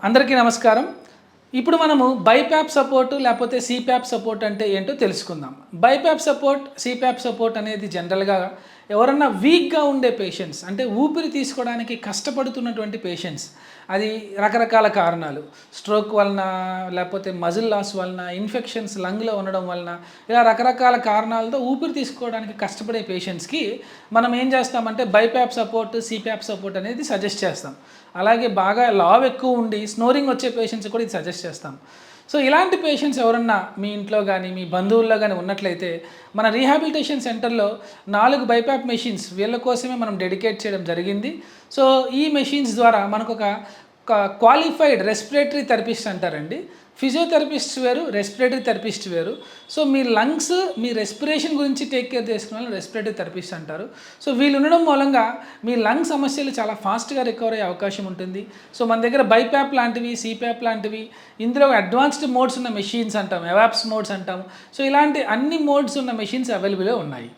అందరికీ నమస్కారం. ఇప్పుడు మనము బైపాప్ సపోర్ట్ లేకపోతే సిపాప్ సపోర్ట్ అంటే ఏంటో తెలుసుకుందాం. బైపాప్ సపోర్ట్, సిపాప్ సపోర్ట్ అనేది జనరల్‌గా ఎవరన్నా వీక్‌గా ఉండే పేషెంట్స్ అంటే ఊపిరి తీసుకోవడానికి కష్టపడుతున్నటువంటి పేషెంట్స్, అది రకరకాల కారణాలు, స్ట్రోక్ వలన లేకపోతే మజిల్ లాస్ వలన, ఇన్ఫెక్షన్స్ లంగ్‌లో ఉండడం వలన, ఇలా రకరకాల కారణాలతో ఊపిరి తీసుకోవడానికి కష్టపడే పేషెంట్స్‌కి మనం ఏం చేస్తామంటే బైపాప్ సపోర్ట్, సిపాప్ సపోర్ట్ అనేది సజెస్ట్ చేస్తాం. అలాగే బాగా లావ్ ఎక్కువ ఉండి స్నోరింగ్ వచ్చే పేషెంట్స్ కూడా ఇది సజెస్ట్ చేస్తాం. సో ఇలాంటి పేషెంట్స్ ఎవరన్నా మీ ఇంట్లో కానీ మీ బంధువుల్లో కానీ ఉన్నట్లయితే మన రీహాబిలిటేషన్ సెంటర్లో 4 బైపాప్ మెషిన్స్ వీళ్ళ కోసమే మనం డెడికేట్ చేయడం జరిగింది. సో ఈ మెషిన్స్ ద్వారా మనకు ఒక క్వాలిఫైడ్ రెస్పిరేటరీ థెరపిస్ట్ అంటారండి. ఫిజియోథెరపిస్ట్ వేరు, రెస్పిరేటరీ థెరపిస్ట్ వేరు. సో మీ లంగ్స్, మీ రెస్పిరేషన్ గురించి టేక్ కేర్ చేసుకునే వాళ్ళని రెస్పిరేటరీ థెరపిస్ట్ అంటారు. సో వీళ్ళు ఉండడం మూలంగా మీ లంగ్ సమస్యలు చాలా ఫాస్ట్గా రికవర్ అయ్యే అవకాశం ఉంటుంది. సో మన దగ్గర బైపాప్ లాంటివి, సిపాప్ లాంటివి, ఇందులో అడ్వాన్స్డ్ మోడ్స్ ఉన్న మెషిన్స్ అంటాం, ఎవాప్స్ మోడ్స్ అంటాం. సో ఇలాంటి అన్ని మోడ్స్ ఉన్న మెషిన్స్ అవైలబుల్గా ఉన్నాయి.